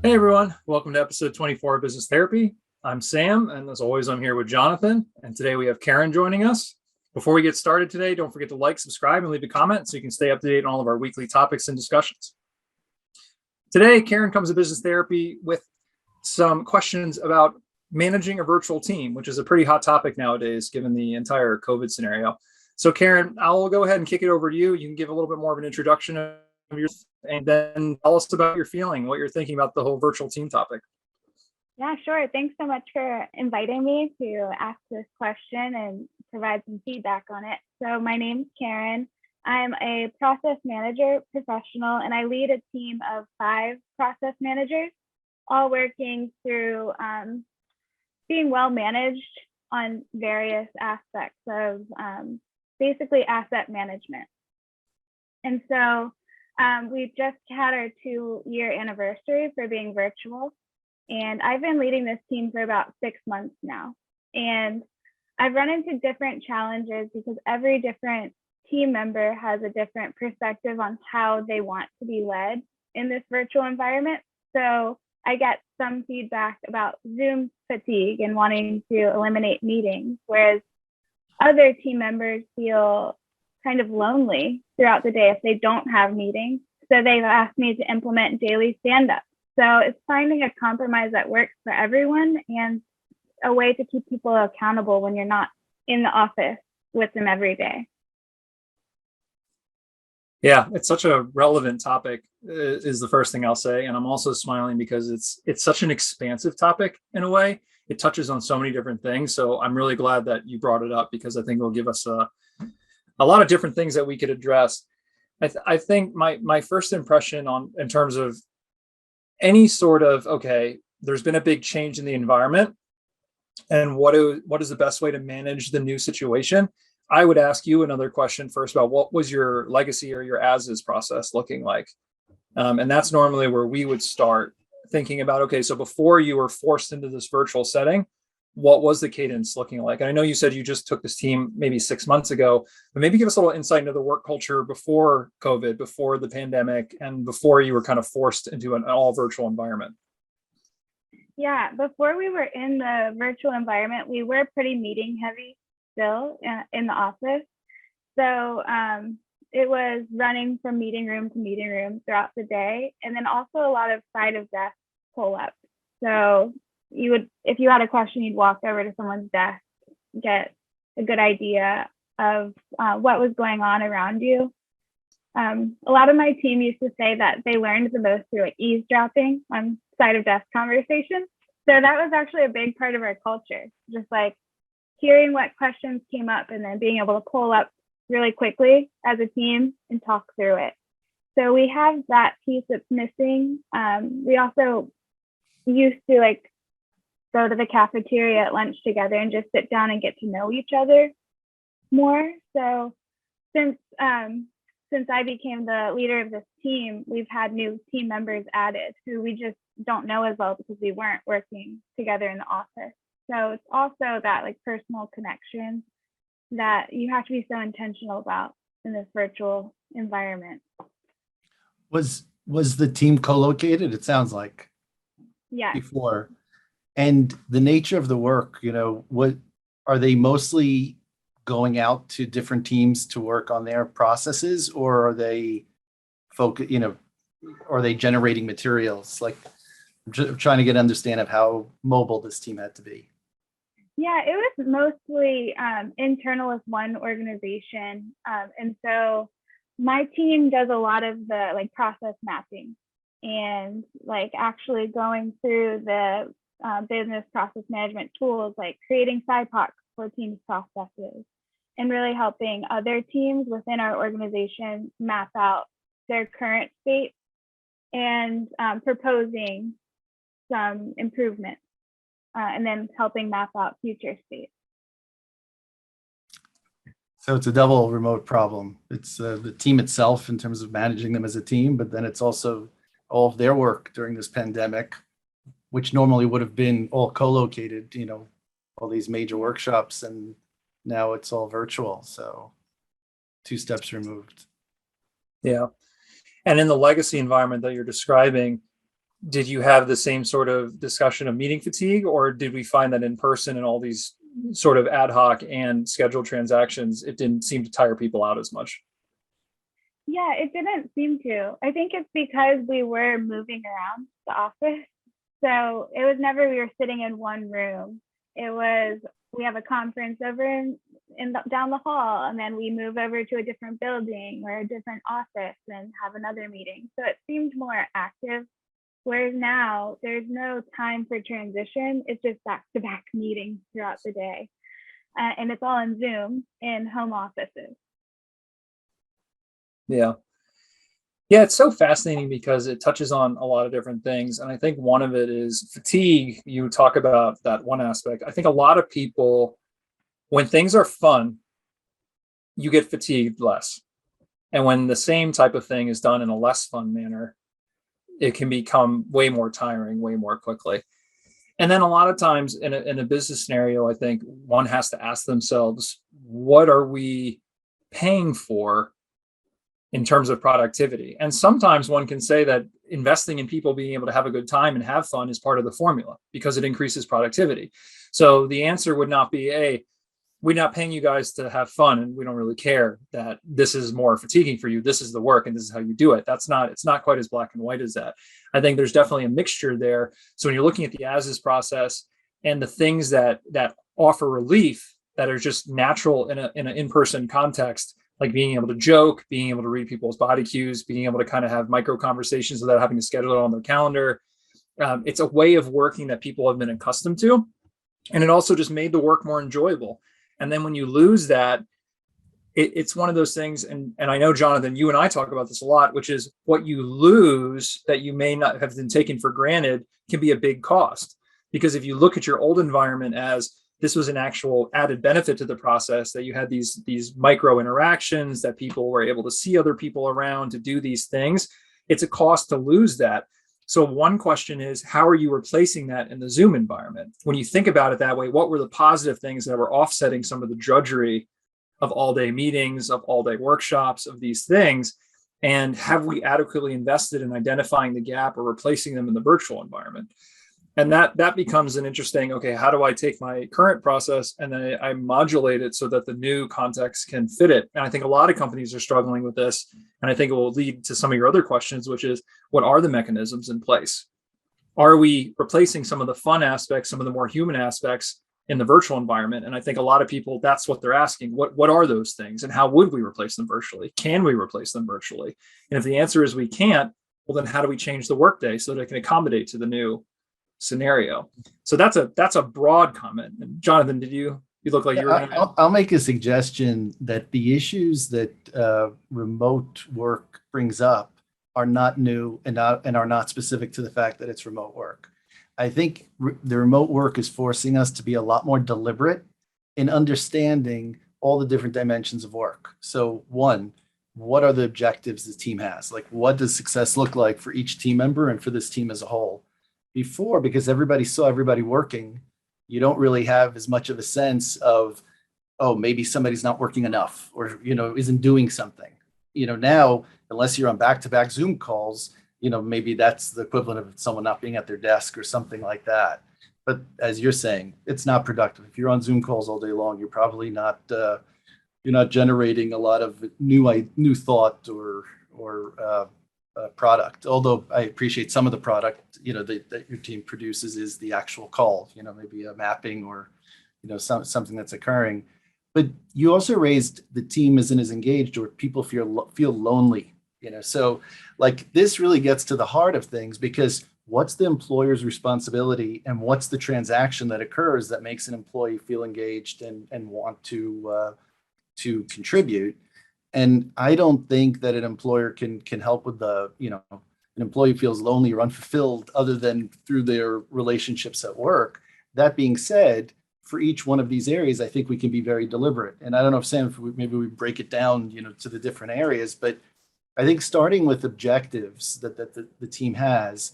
Hey everyone, welcome to episode 24 of Business Therapy. I'm Sam, and as always, I'm here with Jonathan. And today we have Caron joining us. Before we get started today, don't forget to like, subscribe, and leave a comment so you can stay up to date on all of our weekly topics and discussions. Today, Caron comes to Business Therapy with some questions about managing a virtual team, which is a pretty hot topic nowadays given the entire COVID scenario. So Caron, I'll go ahead and kick it over to you. You can give a little bit more of an introduction of and then tell us about your feeling, what you're thinking about the whole virtual team topic. Yeah, sure. Thanks so much for inviting me to ask this question and provide some feedback on it. So my name's Caron. I'm a process manager professional, and I lead a team of 5 process managers, all working through being well managed on various aspects of basically asset management. And so we just had our 2-year anniversary for being virtual, and I've been leading this team for about 6 months now. And I've run into different challenges because every different team member has a different perspective on how they want to be led in this virtual environment. So I get some feedback about Zoom fatigue and wanting to eliminate meetings, whereas other team members feel kind of lonely throughout the day if they don't have meetings. So they've asked me to implement daily stand-up. So it's finding a compromise that works for everyone and a way to keep people accountable when you're not in the office with them every day. Yeah, it's such a relevant topic is the first thing I'll say. And I'm also smiling because it's such an expansive topic in a way. It touches on so many different things. So I'm really glad that you brought it up because I think it'll give us a lot of different things that we could address. I think my first impression in terms of any sort of, okay, there's been a big change in the environment and what is the best way to manage the new situation? I would ask you another question first about what was your legacy or your as-is process looking like? And that's normally where we would start thinking about, okay, so before you were forced into this virtual setting, what was the cadence looking like? And I know you said you just took this team maybe 6 months ago, but maybe give us a little insight into the work culture before COVID, before the pandemic, and before you were kind of forced into an all virtual environment. Yeah, before we were in the virtual environment, we were pretty meeting heavy still in the office. So it was running from meeting room to meeting room throughout the day. And then also a lot of side of desk pull up. So if you had a question, you'd walk over to someone's desk, get a good idea of what was going on around you. A lot of my team used to say that they learned the most through eavesdropping on side of desk conversations. So that was actually a big part of our culture, just like hearing what questions came up and then being able to pull up really quickly as a team and talk through it. So we have that piece that's missing. We also used to go to the cafeteria at lunch together and just sit down and get to know each other more. So since I became the leader of this team, we've had new team members added who we just don't know as well because we weren't working together in the office. So it's also that personal connection that you have to be so intentional about in this virtual environment. Was the team co-located? It sounds like. Yeah. Before. And the nature of the work, what are they mostly going out to different teams to work on their processes, or are they are they generating materials? I'm trying to get an understanding of how mobile this team had to be. Yeah, it was mostly internal with one organization. And so my team does a lot of the process mapping and actually going through the business process management tools, like creating SIPOCs for teams' processes and really helping other teams within our organization map out their current state and proposing some improvements and then helping map out future states. So it's a double remote problem. It's the team itself in terms of managing them as a team, but then it's also all of their work during this pandemic, which normally would have been all co-located, all these major workshops, and now it's all virtual. So 2 steps removed. Yeah. And in the legacy environment that you're describing, did you have the same sort of discussion of meeting fatigue, or did we find that in person and all these sort of ad hoc and scheduled transactions, it didn't seem to tire people out as much? Yeah, it didn't seem to. I think it's because we were moving around the office. So it was never we were sitting in one room. It was we have a conference over down the hall, and then we move over to a different building or a different office and have another meeting. So it seemed more active. Whereas now there's no time for transition. It's just back-to-back meetings throughout the day. And it's all in Zoom in home offices. Yeah. Yeah, it's so fascinating because it touches on a lot of different things. And I think one of it is fatigue. You talk about that one aspect. I think a lot of people, when things are fun, you get fatigued less. And when the same type of thing is done in a less fun manner, it can become way more tiring, way more quickly. And then a lot of times in a business scenario, I think one has to ask themselves, what are we paying for in terms of productivity? And sometimes one can say that investing in people being able to have a good time and have fun is part of the formula because it increases productivity. So the answer would not be, hey, we're not paying you guys to have fun and we don't really care that this is more fatiguing for you. This is the work and this is how you do it. It's not quite as black and white as that. I think there's definitely a mixture there. So when you're looking at the as-is process and the things that offer relief that are just natural in an in-person context, like being able to joke, being able to read people's body cues, being able to kind of have micro conversations without having to schedule it on their calendar. It's a way of working that people have been accustomed to. And it also just made the work more enjoyable. And then when you lose that, it's one of those things. And I know, Jonathan, you and I talk about this a lot, which is what you lose that you may not have been taken for granted can be a big cost. Because if you look at your old environment as this was an actual added benefit to the process, that you had these micro interactions, that people were able to see other people around to do these things, it's a cost to lose that. So one question is, how are you replacing that in the Zoom environment? When you think about it that way, what were the positive things that were offsetting some of the drudgery of all-day meetings, of all-day workshops, of these things? And have we adequately invested in identifying the gap or replacing them in the virtual environment? And that becomes an interesting, okay, how do I take my current process and then I modulate it so that the new context can fit it? And I think a lot of companies are struggling with this. And I think it will lead to some of your other questions, which is, what are the mechanisms in place? Are we replacing some of the fun aspects, some of the more human aspects in the virtual environment? And I think a lot of people, that's what they're asking. What are those things? And how would we replace them virtually? Can we replace them virtually? And if the answer is we can't, well, then how do we change the workday so that it can accommodate to the new scenario? So that's a broad comment. And Jonathan, you look like you're I'll make a suggestion that the issues that remote work brings up are not new and are not specific to the fact that it's remote work. I think the remote work is forcing us to be a lot more deliberate in understanding all the different dimensions of work. So one, what are the objectives the team has? Like, what does success look like for each team member and for this team as a whole? Before, because everybody saw everybody working, you don't really have as much of a sense of, oh, maybe somebody's not working enough or, isn't doing something. Now, unless you're on back-to-back Zoom calls, maybe that's the equivalent of someone not being at their desk or something like that. But as you're saying, it's not productive. If you're on Zoom calls all day long, you're probably not, you're not generating a lot of new thought or product. Although I appreciate some of the product, that your team produces is the actual call, maybe a mapping or, something that's occurring. But you also raised the team isn't as engaged or people feel lonely, so like this really gets to the heart of things, because what's the employer's responsibility and what's the transaction that occurs that makes an employee feel engaged and want to contribute? And I don't think that an employer can help with an employee feels lonely or unfulfilled other than through their relationships at work. That being said, for each one of these areas, I think we can be very deliberate. And I don't know if Sam, maybe we break it down, to the different areas, but I think starting with objectives that the team has,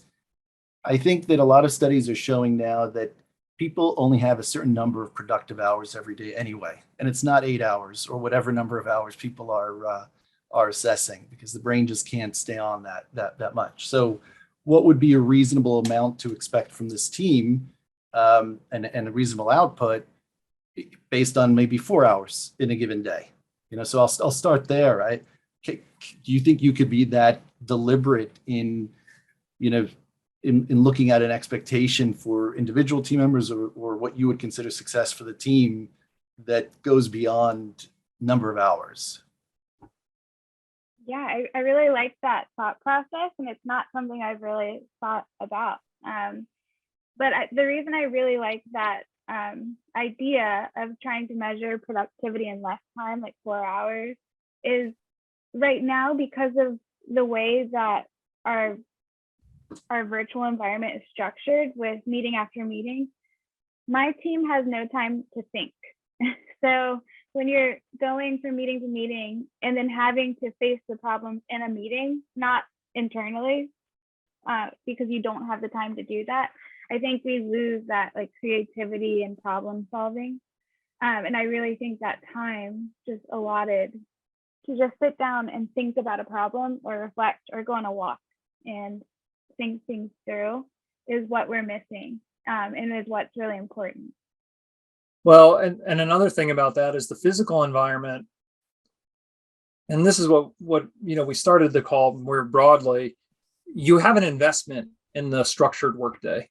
I think that a lot of studies are showing now that people only have a certain number of productive hours every day anyway. And it's not 8 hours or whatever number of hours people are assessing, because the brain just can't stay on that much. So what would be a reasonable amount to expect from this team, and a reasonable output based on maybe 4 hours in a given day. So I'll start there, right? Do you think you could be that deliberate in looking at an expectation for individual team members, or what you would consider success for the team that goes beyond number of hours? Yeah, I really like that thought process, and it's not something I've really thought about. But the reason I really like that idea of trying to measure productivity in less time, like 4 hours, is right now, because of the way that our virtual environment is structured with meeting after meeting, my team has no time to think. So when you're going from meeting to meeting and then having to face the problems in a meeting, not internally, because you don't have the time to do that, I think we lose that like creativity and problem solving. And I really think that time just allotted to just sit down and think about a problem or reflect or go on a walk and think things through is what we're missing, and is what's really important. Well, and another thing about that is the physical environment. And this is what we started the call more broadly. You have an investment in the structured workday,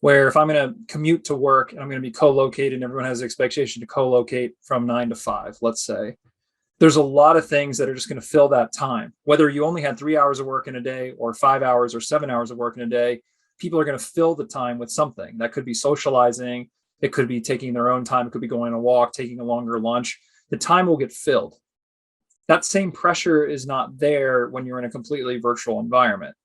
where if I'm going to commute to work and I'm going to be co-located, and everyone has the expectation to co-locate from 9 to 5, let's say, there's a lot of things that are just going to fill that time. Whether you only had 3 hours of work in a day, or 5 hours or 7 hours of work in a day, people are going to fill the time with something. That could be socializing. It could be taking their own time. It could be going on a walk, taking a longer lunch. The time will get filled. That same pressure is not there when you're in a completely virtual environment.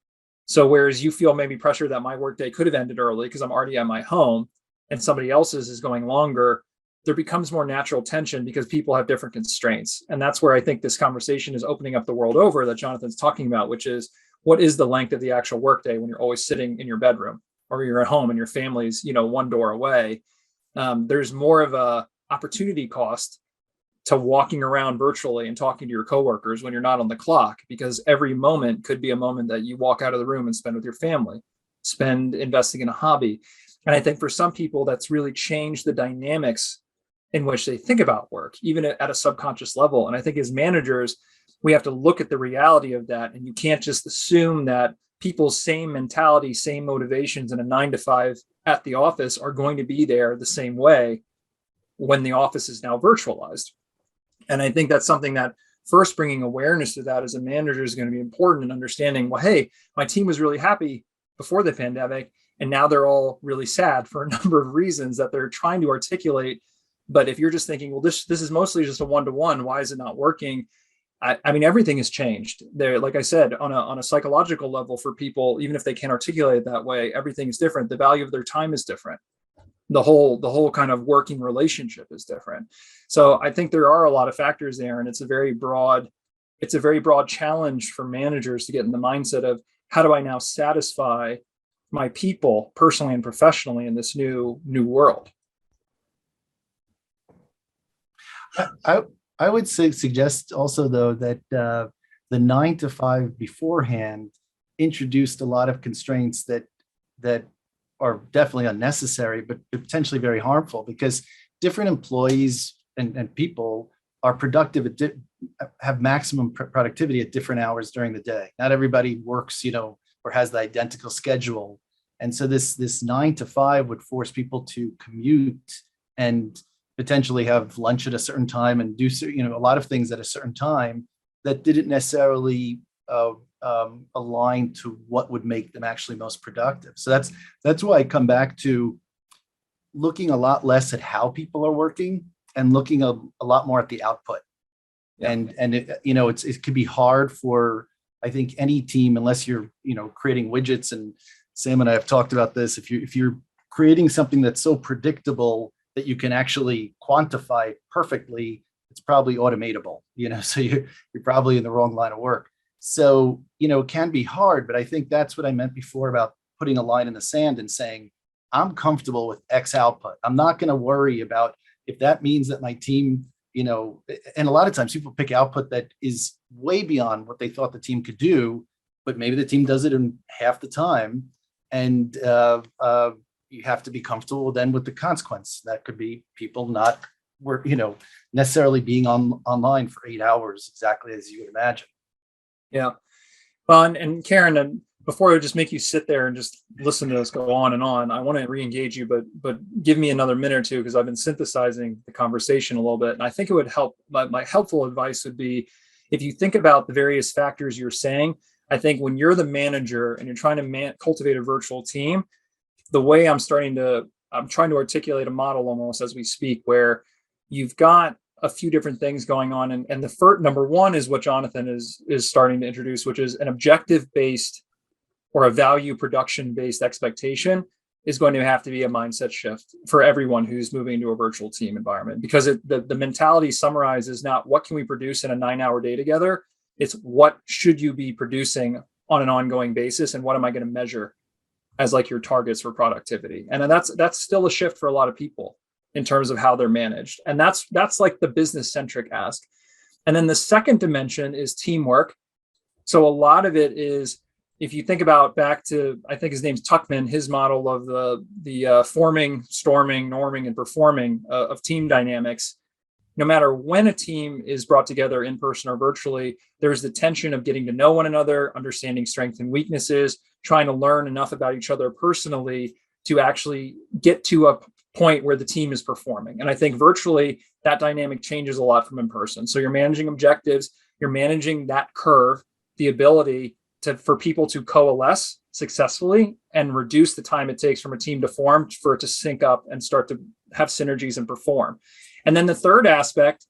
So whereas you feel maybe pressure that my workday could have ended early because I'm already at my home, and somebody else's is going longer, there becomes more natural tension because people have different constraints. And that's where I think this conversation is opening up the world over that Jonathan's talking about, which is, what is the length of the actual workday when you're always sitting in your bedroom, or you're at home and your family's, one door away? There's more of a opportunity cost to walking around virtually and talking to your coworkers when you're not on the clock, because every moment could be a moment that you walk out of the room and spend with your family, spend investing in a hobby. And I think for some people, that's really changed the dynamics in which they think about work, even at a subconscious level. And I think as managers, we have to look at the reality of that. And you can't just assume that people's same mentality, same motivations in a 9 to 5 at the office are going to be there the same way when the office is now virtualized. And I think that's something that first bringing awareness to that as a manager is going to be important, in understanding, well, hey, my team was really happy before the pandemic, and now they're all really sad for a number of reasons that they're trying to articulate. But if you're just thinking, well, this is mostly just a one-to-one, why is it not working? I mean, everything has changed there. Like I said, on a psychological level, for people, even if they can't articulate it that way, everything is different. The value of their time is different. The whole kind of working relationship is different. So I think there are a lot of factors there, and it's a very broad challenge for managers to get in the mindset of, how do I now satisfy my people personally and professionally in this new world? I would suggest also, though, that the 9 to 5 beforehand introduced a lot of constraints that are definitely unnecessary, but potentially very harmful, because different employees and people are productive have maximum productivity at different hours during the day. Not everybody works, or has the identical schedule. And so this 9 to 5 would force people to commute and potentially have lunch at a certain time and do, a lot of things at a certain time that didn't necessarily align to what would make them actually most productive. So that's why I come back to looking a lot less at how people are working and looking a lot more at the output. Yeah. And it could be hard for, I think, any team, unless you're creating widgets. And Sam and I have talked about this. If you're creating something that's so predictable that you can actually quantify perfectly, it's probably automatable. So you're probably in the wrong line of work. So, it can be hard, but I think that's what I meant before about putting a line in the sand and saying, I'm comfortable with X output. I'm not going to worry about if that means that my team, and a lot of times people pick output that is way beyond what they thought the team could do. but maybe the team does it in half the time. And you have to be comfortable then with the consequence. That could be people not necessarily being online for 8 hours, exactly as you would imagine. Yeah. Well, and Caron, before I just make you sit there and just listen to us go on and on, I want to re-engage you, but give me another minute or two, because I've been synthesizing the conversation a little bit. And I think it would help. My helpful advice would be, if you think about the various factors you're saying, I think when you're the manager and you're trying to cultivate a virtual team, the way I'm trying to articulate a model almost as we speak, where you've got a few different things going on. And the first, number one, is what Jonathan is starting to introduce, which is an objective-based or a value production-based expectation is going to have to be a mindset shift for everyone who's moving to a virtual team environment, because the mentality summarized is not what can we produce in a 9-hour day together. It's what should you be producing on an ongoing basis, and what am I going to measure as like your targets for productivity. And then that's still a shift for a lot of people in terms of how they're managed. And that's like the business centric ask. And then the second dimension is teamwork. So a lot of it is, if you think about back to, I think his name's Tuckman, his model of the forming, storming, norming, and performing of team dynamics. No matter when a team is brought together in person or virtually, there's the tension of getting to know one another, understanding strengths and weaknesses, trying to learn enough about each other personally to actually get to a point where the team is performing. And I think virtually that dynamic changes a lot from in person. So you're managing objectives, you're managing that curve, the ability for people to coalesce successfully and reduce the time it takes from a team to form for it to sync up and start to have synergies and perform. And then the third aspect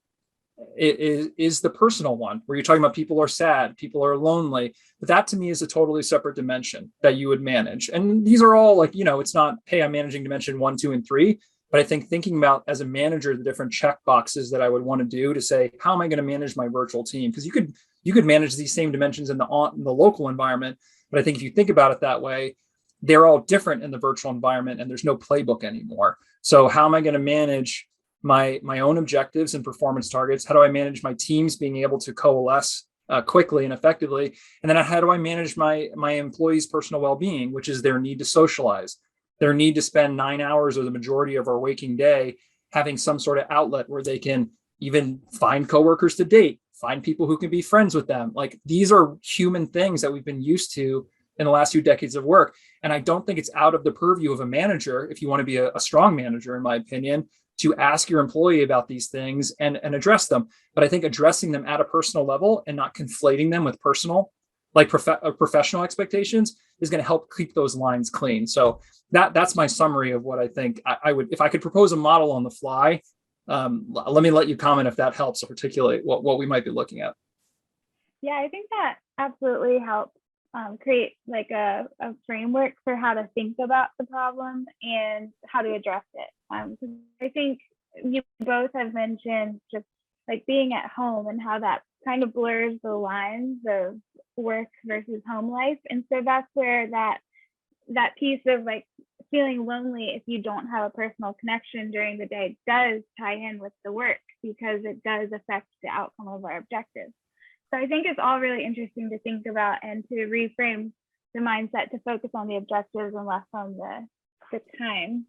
is the personal one, where you're talking about people are sad, people are lonely. But that to me is a totally separate dimension that you would manage. And these are all like, it's not, hey, I'm managing dimension 1, 2, and 3. But I think thinking about as a manager, the different check boxes that I would want to do to say, how am I going to manage my virtual team? Because you could manage these same dimensions in the local environment. But I think if you think about it that way, they're all different in the virtual environment, and there's no playbook anymore. So how am I going to manage my own objectives and performance targets? How do I manage my teams being able to coalesce quickly and effectively? And then how do I manage my employees' personal well-being, which is their need to socialize, their need to spend 9 hours or the majority of our waking day having some sort of outlet where they can even find coworkers to date, find people who can be friends with them. Like, these are human things that we've been used to in the last few decades of work. And I don't think it's out of the purview of a manager, if you want to be a strong manager, in my opinion, to ask your employee about these things and address them. But I think addressing them at a personal level and not conflating them with personal, like professional expectations, is going to help keep those lines clean. So that's my summary of what I think I would, if I could propose a model on the fly. Let me let you comment if that helps articulate what we might be looking at. Yeah, I think that absolutely helps create like a framework for how to think about the problem and how to address it. I think you both have mentioned just like being at home and how that kind of blurs the lines of work versus home life. And so that's where that piece of like feeling lonely if you don't have a personal connection during the day does tie in with the work, because it does affect the outcome of our objectives. So I think it's all really interesting to think about and to reframe the mindset to focus on the objectives and less on the time.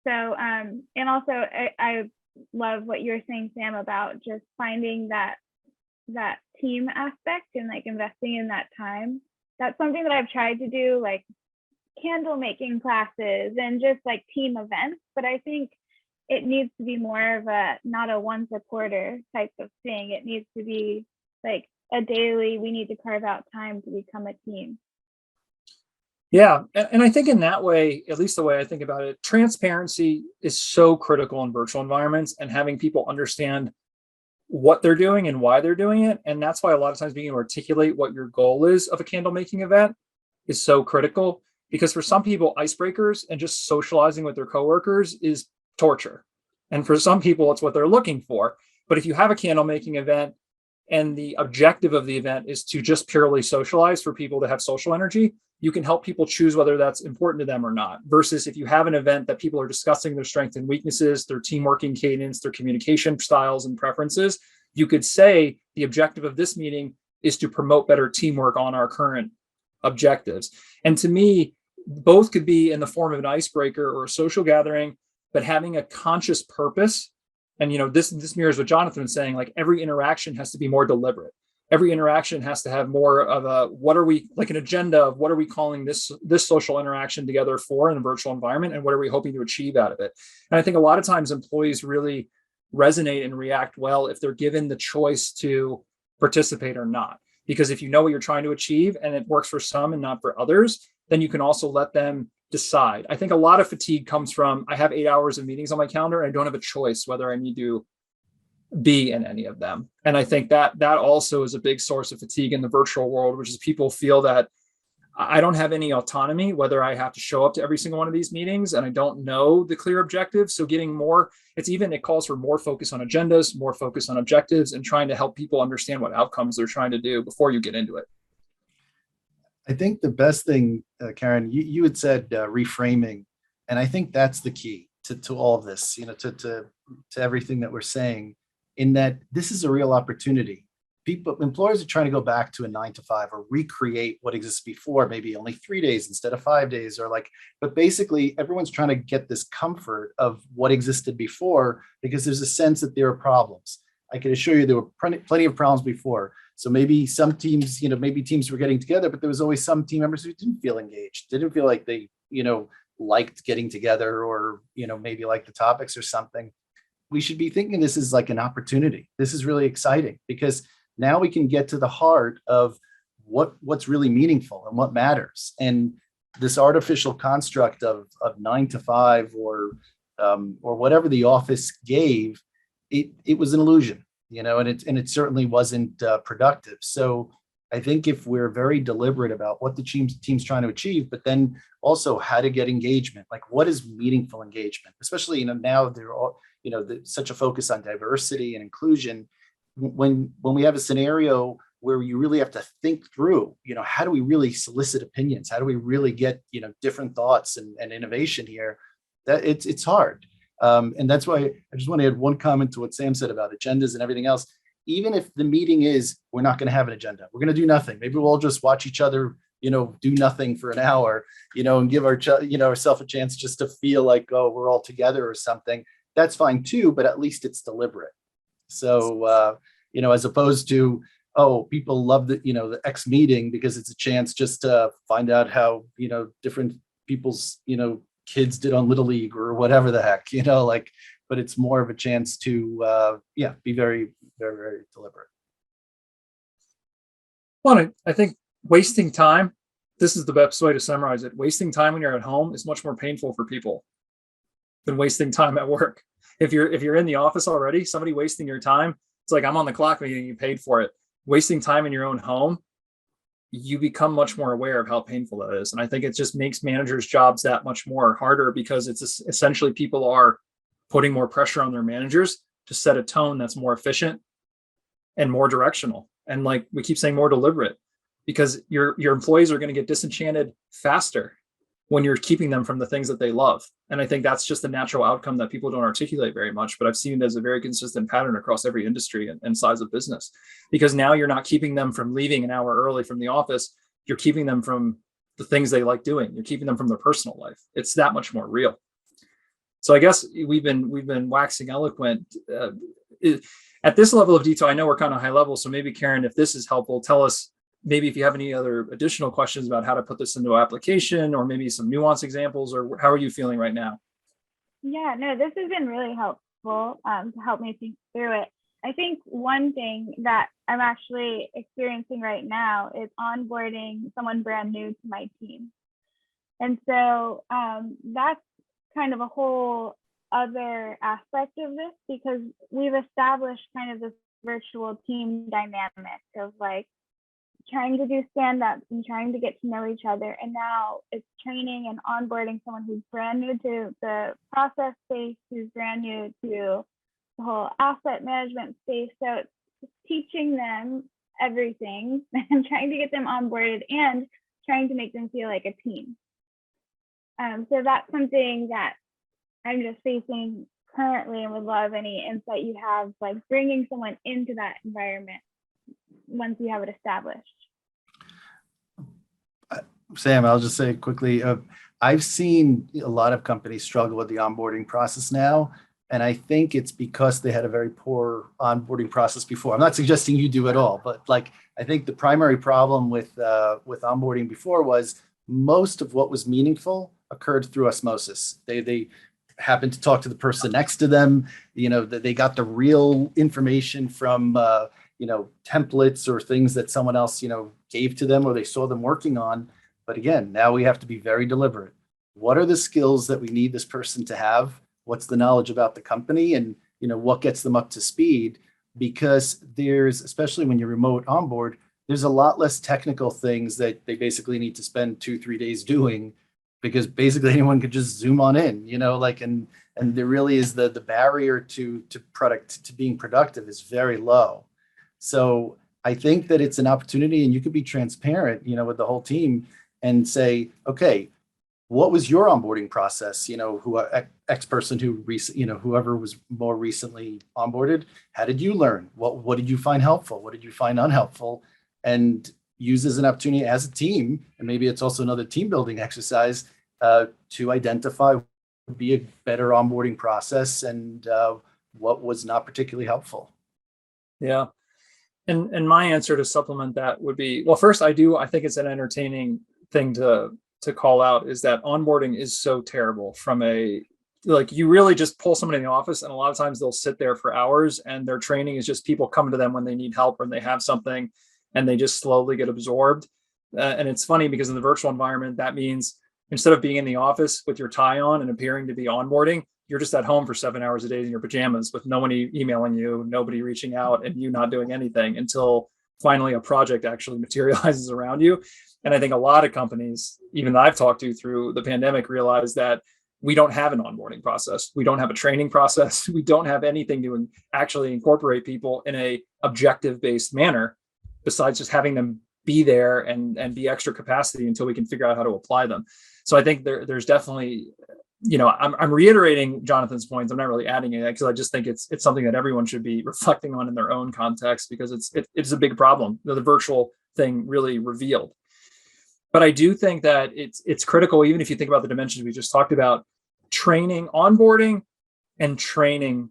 So, and also I love what you're saying, Sam, about just finding that team aspect and like investing in that time. That's something that I've tried to do, like candle making classes and just like team events. But I think it needs to be more of not a once a quarter type of thing. It needs to be like a daily, we need to carve out time to become a team. Yeah. And I think in that way, at least the way I think about it, transparency is so critical in virtual environments, and having people understand what they're doing and why they're doing it. And that's why a lot of times being able to articulate what your goal is of a candle making event is so critical, because for some people, icebreakers and just socializing with their coworkers is torture. And for some people, it's what they're looking for. But if you have a candle making event and the objective of the event is to just purely socialize for people to have social energy, you can help people choose whether that's important to them or not. Versus if you have an event that people are discussing their strengths and weaknesses, their team working cadence, their communication styles and preferences, you could say the objective of this meeting is to promote better teamwork on our current objectives. And to me, both could be in the form of an icebreaker or a social gathering, but having a conscious purpose. And this mirrors what Jonathan was saying, like every interaction has to be more deliberate. Every interaction has to have more of a, what are we, like an agenda of what are we calling this social interaction together for in a virtual environment, and what are we hoping to achieve out of it. And I think a lot of times employees really resonate and react well if they're given the choice to participate or not. Because if you know what you're trying to achieve and it works for some and not for others, then you can also let them decide. I think a lot of fatigue comes from, I have 8 hours of meetings on my calendar and I don't have a choice whether I need to be in any of them. And I think that also is a big source of fatigue in the virtual world, which is people feel that I don't have any autonomy, whether I have to show up to every single one of these meetings and I don't know the clear objectives. So getting more, it calls for more focus on agendas, more focus on objectives, and trying to help people understand what outcomes they're trying to do before you get into it. I think the best thing, Caron, you had said reframing, and I think that's the key to all of this, to everything that we're saying, in that this is a real opportunity. Employers are trying to go back to a 9 to 5 or recreate what exists before, maybe only 3 days instead of 5 days, but basically everyone's trying to get this comfort of what existed before, because there's a sense that there are problems. I can assure you there were plenty of problems before. So maybe some teams, maybe teams were getting together, but there was always some team members who didn't feel engaged, didn't feel like they, liked getting together, or, maybe like the topics or something. We should be thinking this is like an opportunity. This is really exciting, because now we can get to the heart of what's really meaningful and what matters. And this artificial construct of 9 to 5 or whatever the office gave, it was an illusion, and it certainly wasn't productive. So I think if we're very deliberate about what the team's trying to achieve, but then also how to get engagement, like what is meaningful engagement, especially now they're all such a focus on diversity and inclusion. When we have a scenario where you really have to think through, how do we really solicit opinions? How do we really get, different thoughts and innovation here? That it's hard. And that's why I just want to add one comment to what Sam said about agendas and everything else. Even if the meeting is, we're not going to have an agenda, we're going to do nothing. Maybe we'll all just watch each other, do nothing for an hour, and give ourselves a chance just to feel like, oh, we're all together or something. That's fine too, but at least it's deliberate. So, as opposed to, oh, people love the X meeting because it's a chance just to find out how, different people's, kids did on Little League or whatever the heck, but it's more of a chance to, be very, very, very deliberate. Well, I think wasting time, this is the best way to summarize it. Wasting time when you're at home is much more painful for people than wasting time at work. If you're in the office already, somebody wasting your time, it's like, I'm on the clock getting you paid for it. Wasting time in your own home, you become much more aware of how painful that is. And I think it just makes managers' jobs that much more harder, because it's essentially people are putting more pressure on their managers to set a tone that's more efficient and more directional. And like we keep saying, more deliberate, because your employees are going to get disenchanted faster when you're keeping them from the things that they love. And I think that's just a natural outcome that people don't articulate very much, but I've seen it as a very consistent pattern across every industry and size of business, because now you're not keeping them from leaving an hour early from the office. You're keeping them from the things they like doing. You're keeping them from their personal life. It's that much more real. So I guess we've been waxing eloquent. At this level of detail, I know we're kind of high level. So maybe Caron, if this is helpful, tell us maybe if you have any other additional questions about how to put this into application, or maybe some nuanced examples, or how are you feeling right now? Yeah, no, this has been really helpful to help me think through it. I think one thing that I'm actually experiencing right now is onboarding someone brand new to my team. And so that's kind of a whole other aspect of this, because we've established kind of this virtual team dynamic of like trying to do stand-ups and trying to get to know each other. And now it's training and onboarding someone who's brand new to the process space, who's brand new to the whole asset management space. So it's teaching them everything and trying to get them onboarded and trying to make them feel like a team. So that's something that I'm just facing currently, and would love any insight you have, like bringing someone into that environment once you have it established. Sam, I'll just say quickly, I've seen a lot of companies struggle with the onboarding process now. And I think it's because they had a very poor onboarding process before. I'm not suggesting you do at all, but like, I think the primary problem with onboarding before was most of what was meaningful occurred through osmosis. They happened to talk to the person next to them, that they got the real information from, templates or things that someone else, gave to them or they saw them working on. But again, now we have to be very deliberate. What are the skills that we need this person to have? What's the knowledge about the company, and what gets them up to speed? Because there's, especially when you're remote onboard, there's a lot less technical things that they basically need to spend 2-3 days doing, because basically anyone could just zoom on in, and there really is the barrier to being productive is very low. So I think that it's an opportunity, and you could be transparent, with the whole team and say, okay, what was your onboarding process? Who X person who whoever was more recently onboarded, how did you learn? What did you find helpful? What did you find unhelpful? And use as an opportunity as a team, and maybe it's also another team building exercise to identify what would be a better onboarding process and what was not particularly helpful. Yeah. And my answer to supplement that would be, well, first, I think it's an entertaining thing to call out, is that onboarding is so terrible from you really just pull somebody in the office, and a lot of times they'll sit there for hours, and their training is just people coming to them when they need help or they have something, and they just slowly get absorbed. And it's funny because in the virtual environment, that means instead of being in the office with your tie on and appearing to be onboarding, you're just at home for 7 hours a day in your pajamas with no one emailing you, nobody reaching out, and you not doing anything until finally a project actually materializes around you. And I think a lot of companies, even that I've talked to through the pandemic, realize that we don't have an onboarding process. We don't have a training process. We don't have anything to actually incorporate people in a objective-based manner, besides just having them be there and be extra capacity until we can figure out how to apply them. So I think there's definitely, I'm reiterating Jonathan's points. I'm not really adding it, because I just think it's something that everyone should be reflecting on in their own context, because it's a big problem that the virtual thing really revealed. But I do think that it's critical, even if you think about the dimensions we just talked about. Training, onboarding, and training,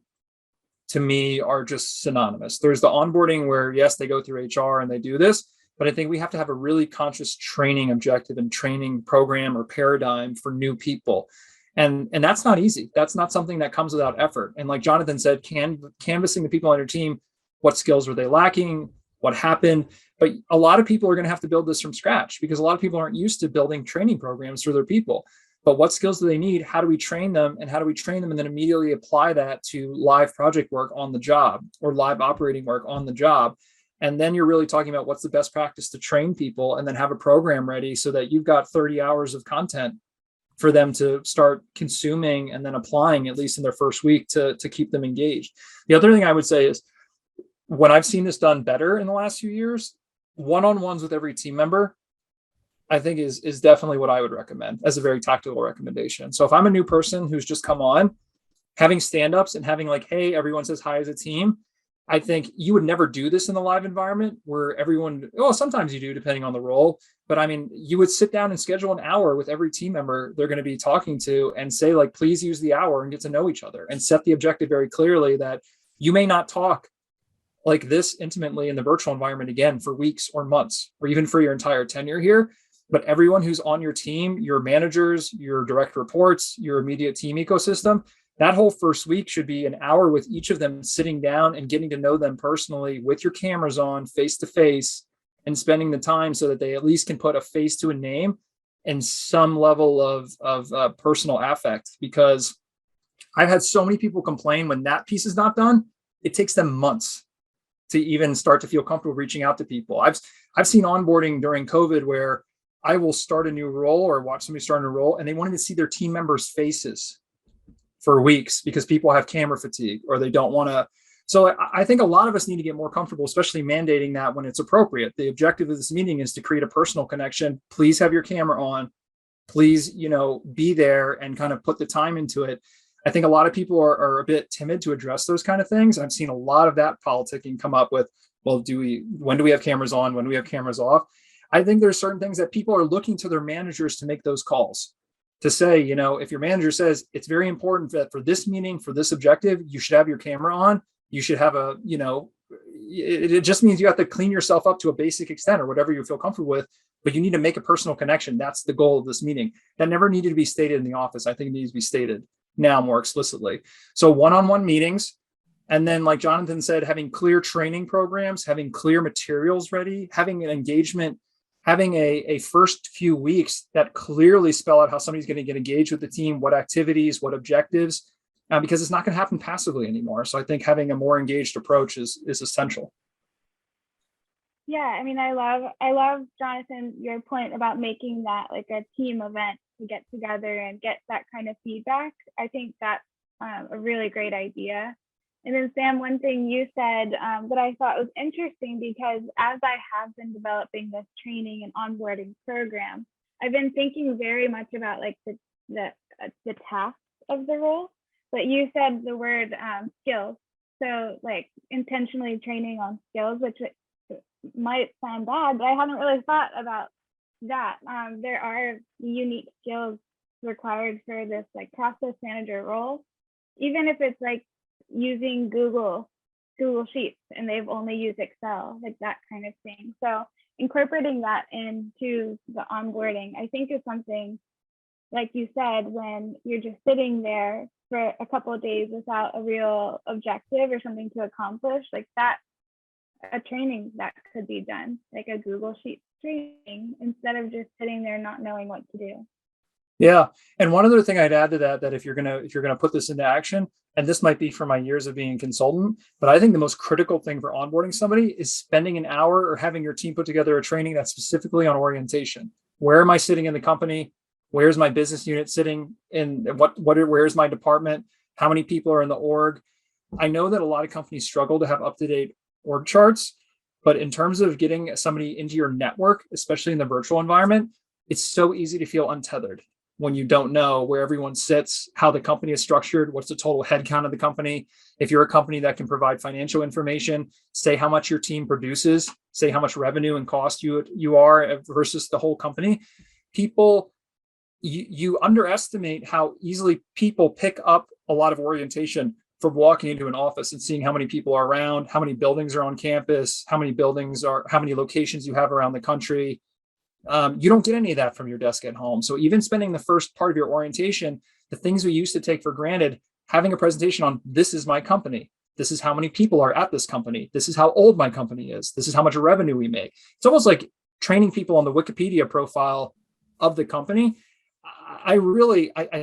to me, are just synonymous. There's the onboarding where, yes, they go through HR and they do this, but I think we have to have a really conscious training objective and training program or paradigm for new people. And that's not easy. That's not something that comes without effort. And like Jonathan said, canvassing the people on your team, what skills were they lacking? What happened? But a lot of people are going to have to build this from scratch, because a lot of people aren't used to building training programs for their people. But what skills do they need? How do we train them? And how do we train them and then immediately apply that to live project work on the job or live operating work on the job? And then you're really talking about what's the best practice to train people, and then have a program ready so that you've got 30 hours of content for them to start consuming and then applying, at least in their first week, to keep them engaged. The other thing I would say is, when I've seen this done better in the last few years, one-on-ones with every team member, I think is definitely what I would recommend as a very tactical recommendation. So if I'm a new person who's just come on, having stand-ups and having like, hey, everyone says hi as a team, I think you would never do this in the live environment where everyone, well, sometimes you do depending on the role, but I mean, you would sit down and schedule an hour with every team member they're going to be talking to and say, like, please use the hour and get to know each other, and set the objective very clearly that you may not talk like this intimately in the virtual environment again for weeks or months, or even for your entire tenure here. But everyone who's on your team, your managers, your direct reports, your immediate team ecosystem, that whole first week should be an hour with each of them, sitting down and getting to know them personally with your cameras on, face to face, and spending the time so that they at least can put a face to a name and some level of personal affect. Because I've had so many people complain when that piece is not done, it takes them months to even start to feel comfortable reaching out to people. I've seen onboarding during COVID where I will start a new role or watch somebody start a new role, and they wanted to see their team members' faces for weeks because people have camera fatigue or they don't want to. So I think a lot of us need to get more comfortable, especially mandating that when it's appropriate. The objective of this meeting is to create a personal connection. Please have your camera on. Please, be there and kind of put the time into it. I think a lot of people are a bit timid to address those kind of things. I've seen a lot of that politicking come up with, Well, when do we have cameras on? When do we have cameras off? I think there's certain things that people are looking to their managers to make those calls, to say, if your manager says it's very important that for this meeting, for this objective, you should have your camera on, you should have it just means you have to clean yourself up to a basic extent or whatever you feel comfortable with, but you need to make a personal connection. That's the goal of this meeting. That never needed to be stated in the office. I think it needs to be stated now more explicitly. So one-on-one meetings. And then, like Jonathan said, having clear training programs, having clear materials ready, having an engagement, having a first few weeks that clearly spell out how somebody's going to get engaged with the team, what activities, what objectives, because it's not going to happen passively anymore. So I think having a more engaged approach is essential. Yeah, I mean, I love, Jonathan, your point about making that like a team event to get together and get that kind of feedback. I think that's a really great idea. And then Sam, one thing you said that I thought was interesting, because as I have been developing this training and onboarding program, I've been thinking very much about like the tasks of the role. But you said the word skills. So like intentionally training on skills, which might sound bad, but I haven't really thought about that. There are unique skills required for this like process manager role, even if it's like using Google Sheets and they've only used Excel, like that kind of thing. So incorporating that into the onboarding, I think is something, like you said, when you're just sitting there for a couple of days without a real objective or something to accomplish, like that, a training that could be done, like a Google Sheets training, instead of just sitting there not knowing what to do. Yeah. And one other thing I'd add to that if you're gonna put this into action, and this might be from my years of being a consultant, but I think the most critical thing for onboarding somebody is spending an hour or having your team put together a training that's specifically on orientation. Where am I sitting in the company? Where's my business unit sitting in? Where's my department? How many people are in the org? I know that a lot of companies struggle to have up-to-date org charts, but in terms of getting somebody into your network, especially in the virtual environment, it's so easy to feel untethered when you don't know where everyone sits, how the company is structured, what's the total headcount of the company. If you're a company that can provide financial information, say how much your team produces, say how much revenue and cost you are versus the whole company. You underestimate how easily people pick up a lot of orientation from walking into an office and seeing how many people are around, how many buildings are on campus, how many locations you have around the country. You don't get any of that from your desk at home. So even spending the first part of your orientation, the things we used to take for granted, having a presentation on, this is my company, this is how many people are at this company, this is how old my company is, this is how much revenue we make. It's almost like training people on the Wikipedia profile of the company. I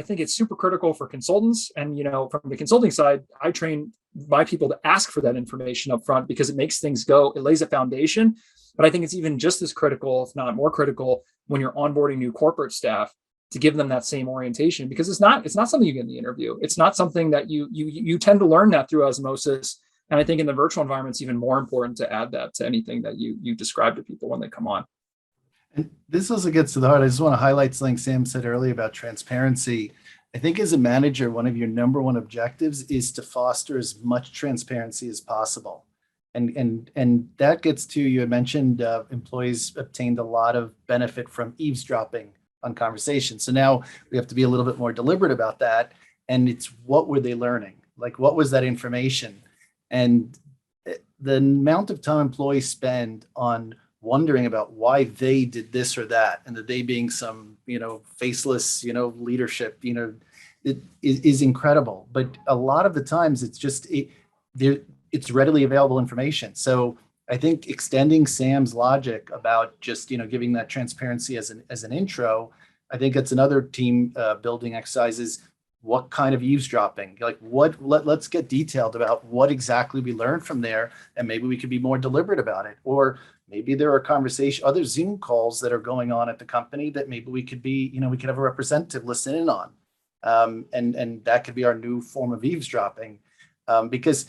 think it's super critical for consultants. And, from the consulting side, I train my people to ask for that information up front, because it makes things go, it lays a foundation. But I think it's even just as critical, if not more critical, when you're onboarding new corporate staff, to give them that same orientation, because it's not something you get in the interview. It's not something that you tend to learn that through osmosis. And I think in the virtual environment, it's even more important to add that to anything that you describe to people when they come on. And this also gets to the heart. I just want to highlight something Sam said earlier about transparency. I think as a manager, one of your number one objectives is to foster as much transparency as possible. And that gets to, you had mentioned employees obtained a lot of benefit from eavesdropping on conversations. So now we have to be a little bit more deliberate about that. And it's, what were they learning? Like, what was that information? And the amount of time employees spend on wondering about why they did this or that, and the they being some, faceless, leadership, it is incredible. But a lot of the times it's just, it's readily available information. So I think extending Sam's logic about just, giving that transparency as an intro, I think that's another team building exercise. Is what kind of eavesdropping? Like, let's get detailed about what exactly we learned from there, and maybe we could be more deliberate about it. Or maybe there are other Zoom calls that are going on at the company that maybe we could be, we could have a representative listen in on. And that could be our new form of eavesdropping, because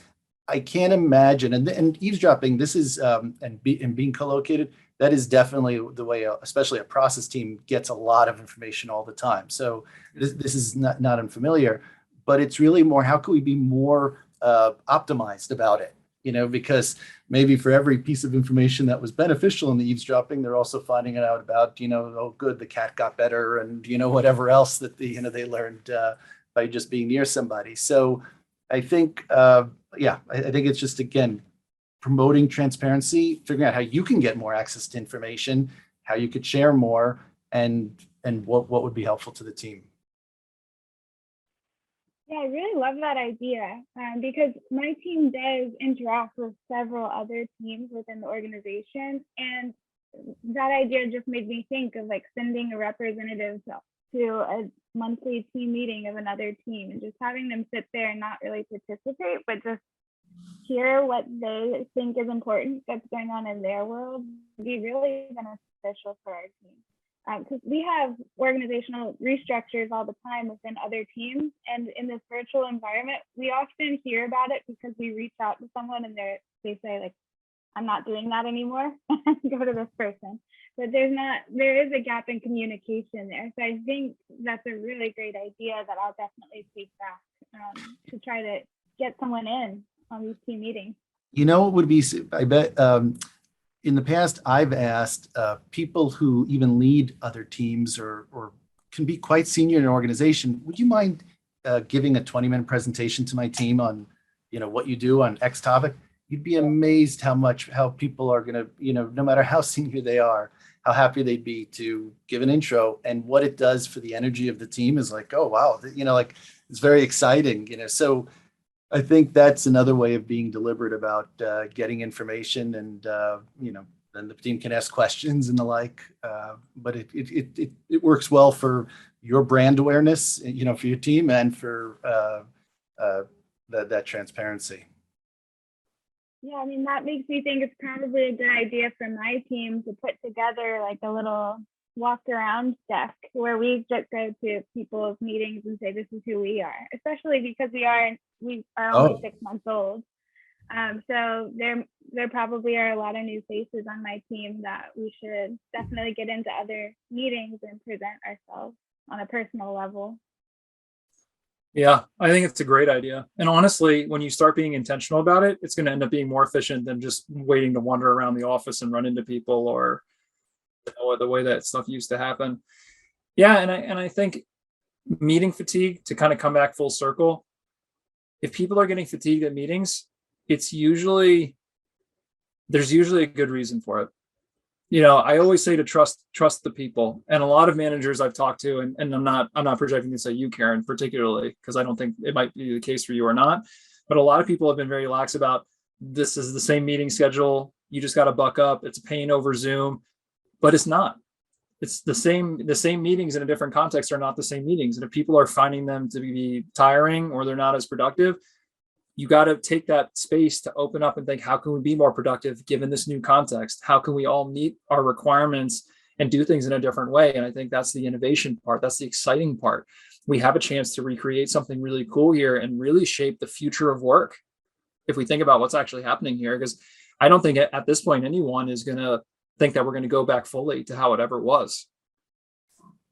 I can't imagine, and eavesdropping, this is, and being co-located, that is definitely the way, especially a process team gets a lot of information all the time. So this is not unfamiliar, but it's really more, how can we be more optimized about it? because maybe for every piece of information that was beneficial in the eavesdropping, they're also finding it out about, oh, good, the cat got better, and, whatever else that they learned by just being near somebody. So I think, I think it's just, again, promoting transparency, figuring out how you can get more access to information, how you could share more, and what would be helpful to the team. Yeah, I really love that idea because my team does interact with several other teams within the organization. And that idea just made me think of like sending a representative to a monthly team meeting of another team and just having them sit there and not really participate, but just hear what they think is important that's going on in their world would be really beneficial for our team. Because we have organizational restructures all the time within other teams. And in this virtual environment, we often hear about it because we reach out to someone and they say like, I'm not doing that anymore, go to this person. But there is a gap in communication there. So I think that's a really great idea that I'll definitely take back to try to get someone in on these team meetings. What would be, I bet, in the past, I've asked people who even lead other teams or can be quite senior in an organization, would you mind giving a 20-minute presentation to my team on, what you do on X topic? You'd be amazed how people are going to, no matter how senior they are, how happy they'd be to give an intro, and what it does for the energy of the team is like, oh, wow, like it's very exciting, So I think that's another way of being deliberate about getting information, and then the team can ask questions and the like. But it works well for your brand awareness, for your team, and for that transparency. Yeah, I mean, that makes me think it's probably a good idea for my team to put together like a little walk around desk where we just go to people's meetings and say, this is who we are, especially because we are only 6 months old. So there probably are a lot of new faces on my team that we should definitely get into other meetings and present ourselves on a personal level. Yeah, I think it's a great idea. And honestly, when you start being intentional about it, it's going to end up being more efficient than just waiting to wander around the office and run into people or the way that stuff used to happen. Yeah, and I think meeting fatigue, to kind of come back full circle, if people are getting fatigued at meetings, there's usually a good reason for it. I always say to trust the people, and a lot of managers I've talked to, and I'm not projecting this at you, Caron, particularly, because I don't think it might be the case for you or not, but a lot of people have been very lax about, this is the same meeting schedule, you just got to buck up, it's a pain over Zoom, but it's not. It's the same meetings in a different context are not the same meetings. And if people are finding them to be tiring or they're not as productive, you got to take that space to open up and think, how can we be more productive given this new context? How can we all meet our requirements and do things in a different way? And I think that's the innovation part. That's the exciting part. We have a chance to recreate something really cool here and really shape the future of work if we think about what's actually happening here. Because I don't think at this point anyone is going to think that we're going to go back fully to how it ever was.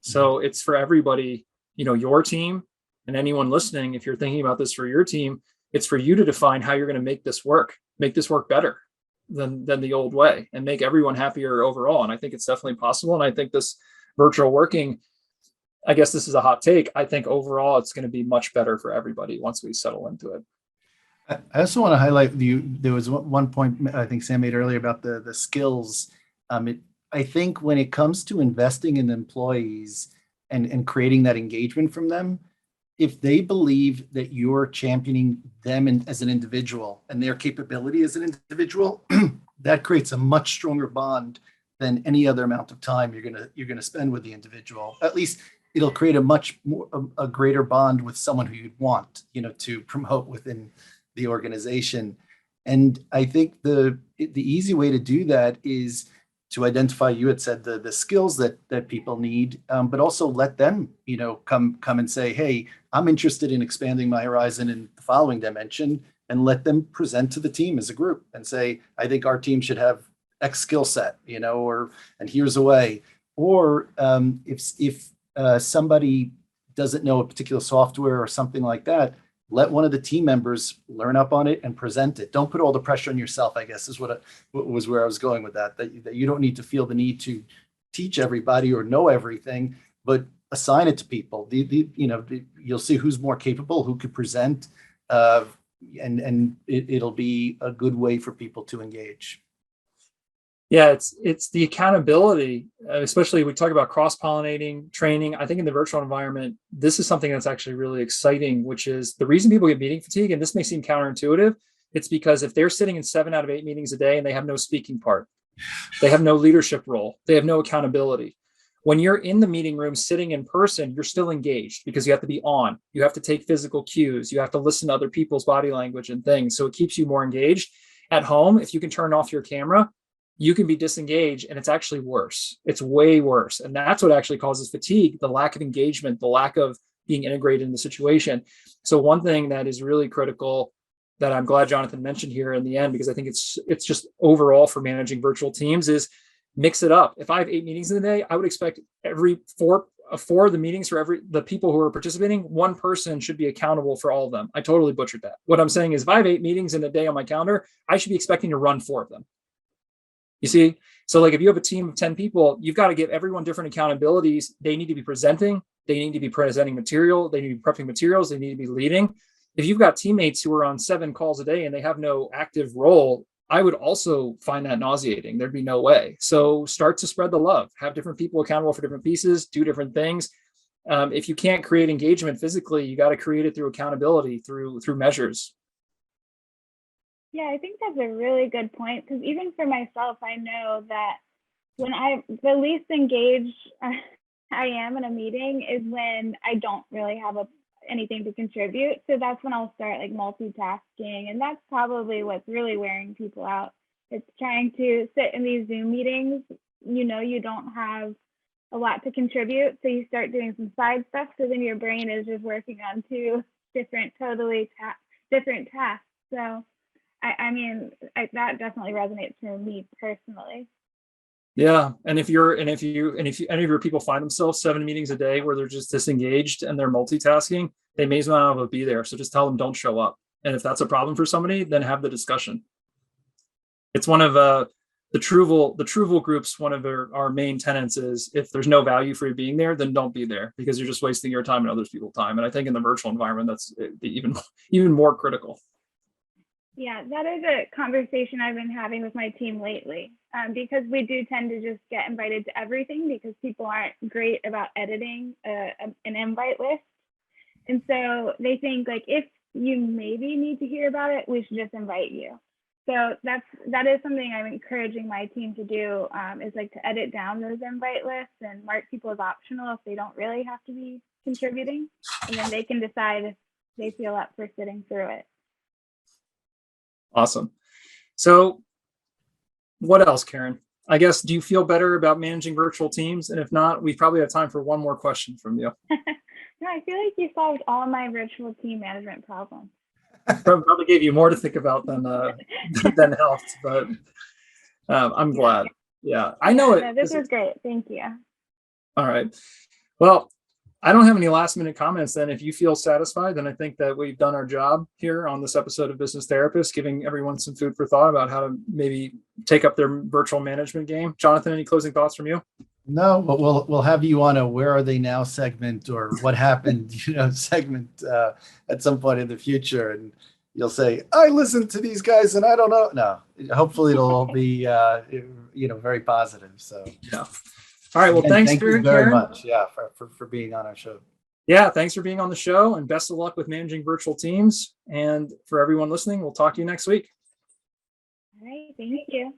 So it's for everybody, your team and anyone listening, if you're thinking about this for your team, it's for you to define how you're going to make this work better than the old way, and make everyone happier overall. And I think it's definitely possible. And I think this virtual working, I guess this is a hot take, I think overall it's going to be much better for everybody once we settle into it. I also want to highlight there was one point I think Sam made earlier about the skills. I think when it comes to investing in employees and creating that engagement from them, if they believe that you're championing them as an individual and their capability as an individual, that creates a much stronger bond than any other amount of time you're gonna spend with the individual. At least it'll create a greater bond with someone who you'd want, to promote within the organization. And I think the easy way to do that is to identify, you had said the skills that people need, but also let them, come and say, hey, I'm interested in expanding my horizon in the following dimension, and let them present to the team as a group and say, I think our team should have X skill set, and here's a way. Or if somebody doesn't know a particular software or something like that, let one of the team members learn up on it and present it. Don't put all the pressure on yourself, I guess, is what was where I was going with that you don't need to feel the need to teach everybody or know everything, but assign it to people. You'll see who's more capable, who could present, and it'll be a good way for people to engage. Yeah, it's the accountability, especially we talk about cross-pollinating training. I think in the virtual environment, this is something that's actually really exciting, which is the reason people get meeting fatigue, and this may seem counterintuitive, it's because if they're sitting in 7 out of 8 meetings a day and they have no speaking part, they have no leadership role, they have no accountability. When you're in the meeting room sitting in person, you're still engaged because you have to be on. You have to take physical cues. You have to listen to other people's body language and things. So it keeps you more engaged. At home, if you can turn off your camera, you can be disengaged, and it's actually worse. It's way worse. And that's what actually causes fatigue, the lack of engagement, the lack of being integrated in the situation. So one thing that is really critical that I'm glad Jonathan mentioned here in the end, because I think it's just overall for managing virtual teams, is mix it up. If I have 8 meetings in a day, I would expect every four of the meetings for the people who are participating, one person should be accountable for all of them. I totally butchered that. What I'm saying is if I have 8 meetings in a day on my calendar, I should be expecting to run 4 of them. You see? So like if you have a team of 10 people, you've got to give everyone different accountabilities. They need to be presenting. They need to be presenting material. They need to be prepping materials. They need to be leading. If you've got teammates who are on 7 calls a day and they have no active role, I would also find that nauseating. There'd be no way. So start to spread the love. Have different people accountable for different pieces, do different things. If you can't create engagement physically, you got to create it through accountability, through measures. Yeah, I think that's a really good point, because even for myself, I know that when the least engaged I am in a meeting is when I don't really have anything to contribute. So that's when I'll start like multitasking, and that's probably what's really wearing people out. It's trying to sit in these Zoom meetings, you don't have a lot to contribute, so you start doing some side stuff, so then your brain is just working on 2 different different tasks. So I mean, that definitely resonates for me personally. Yeah, and if any of your people find themselves 7 meetings a day where they're just disengaged and they're multitasking, they may as well not be there. So just tell them don't show up. And if that's a problem for somebody, then have the discussion. It's one of the Truval group's one of our main tenets is if there's no value for you being there, then don't be there, because you're just wasting your time and other people's time. And I think in the virtual environment, that's even more critical. Yeah, that is a conversation I've been having with my team lately, because we do tend to just get invited to everything because people aren't great about editing an invite list. And so they think like, if you maybe need to hear about it, we should just invite you. So that is something I'm encouraging my team to do, is like to edit down those invite lists and mark people as optional if they don't really have to be contributing. And then they can decide if they feel up for sitting through it. Awesome. So what else, Caron? I guess, do you feel better about managing virtual teams? And if not, we probably have time for one more question from you. No, I feel like you solved all my virtual team management problems. Probably gave you more to think about than helped, but I'm glad. Yeah, I know it. No, this was great. Thank you. All right. Well, I don't have any last minute comments then. If you feel satisfied, then I think that we've done our job here on this episode of Business Therapist, giving everyone some food for thought about how to maybe take up their virtual management game. Jonathan, any closing thoughts from you? No, but we'll have you on a "Where Are They Now" segment, or "What Happened" segment at some point in the future, and you'll say, "I listened to these guys and I don't know." No, hopefully it'll all be very positive. So yeah. All right. Well, again, thank you very much. Yeah, for being on our show. Yeah, thanks for being on the show, and best of luck with managing virtual teams. And for everyone listening, we'll talk to you next week. All right. Thank you.